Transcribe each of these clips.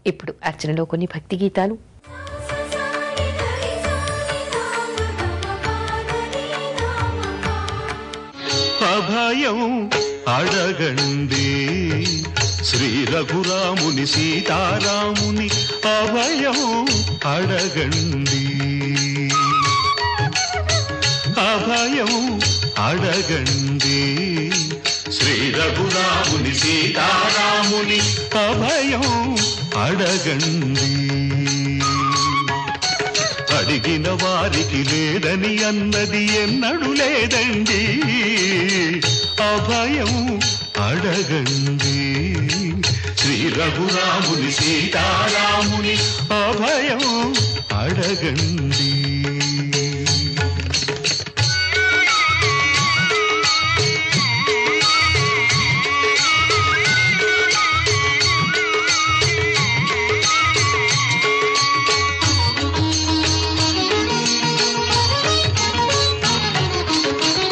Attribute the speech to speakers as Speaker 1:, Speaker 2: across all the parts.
Speaker 1: ఇప్పుడు అర్చనలో కొన్ని భక్తి గీతాలు.
Speaker 2: అభయం అడగండి శ్రీ రఘురాముని సీతారాముని అభయం అడగండి. అభయం అడగండి శ్రీ రఘురాముని సీతారాముని అభయం అడగండి. అడిగిన వారికి లేదని అన్నది ఎన్నడూ లేదండి. అభయం అడగండి శ్రీ రఘురాముని సీతారాముని అభయం అడగండి.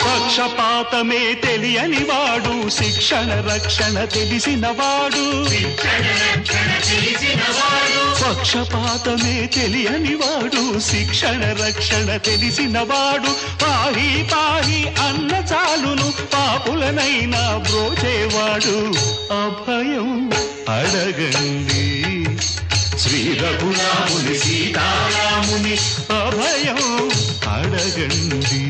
Speaker 2: పక్షపాతమే తెలియని వాడు శిక్షణ రక్షణ తెలిసినవాడు. పక్షపాతమే తెలియని వాడు శిక్షణ రక్షణ తెలిసినవాడు. పాహి పాహి అన్న చాలును పాపులనైనా బ్రోచేవాడు. అభయం అడగండి శ్రీ రఘురాముని సీతారాముని అభయం అడగండి.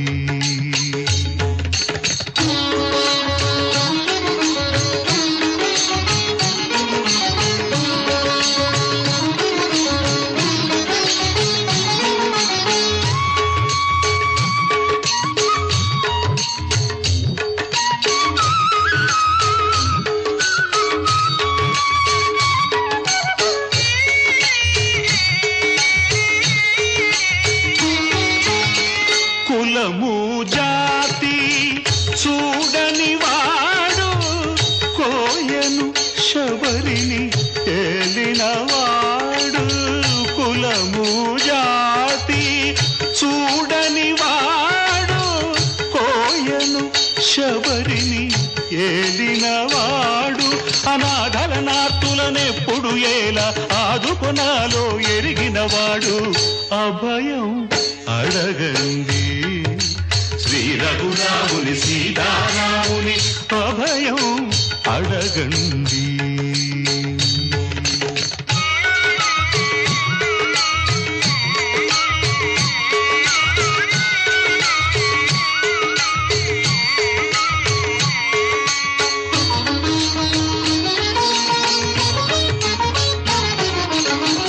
Speaker 2: కులము జాతి చూడని వాడు కోయను శబరిని ఏలినవాడు. కులము జాతి చూడని వాడు కోయను శబరిని ఏలినవాడు. అనాథల నార్తులనెప్పుడు ఎలా ఆదుకొనాలో ఎరిగినవాడు. అభయం అడగండి శ్రీ రఘురాముని సీతారాముని అభయం అడగండి.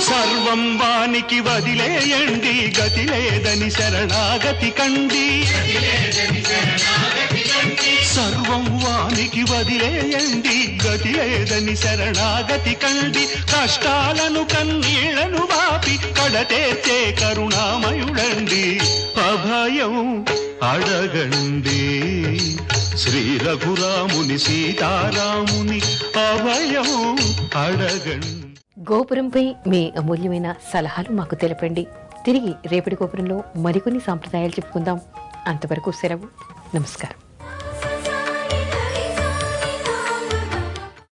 Speaker 2: సర్వం వానికి వదిలేయండి గతి లేదని శరణాగతి కండి. సర్వం వానికి వదిలేయండి గతి లేదని శరణాగతి కండి. కష్టాలను కన్నీళ్లను వాపి కడతేర్చే కరుణామయుడండి. అభయం అడగండి శ్రీ రఘురాముని సీతారాముని అభయం అడగండి.
Speaker 1: గోపురంపై మీ అమూల్యమైన సలహాలు మాకు తెలపండి. తిరిగి రేపటి గోపురంలో మరికొన్ని సాంప్రదాయాలు చెప్పుకుందాం. అంతవరకు సెలవు. నమస్కారం.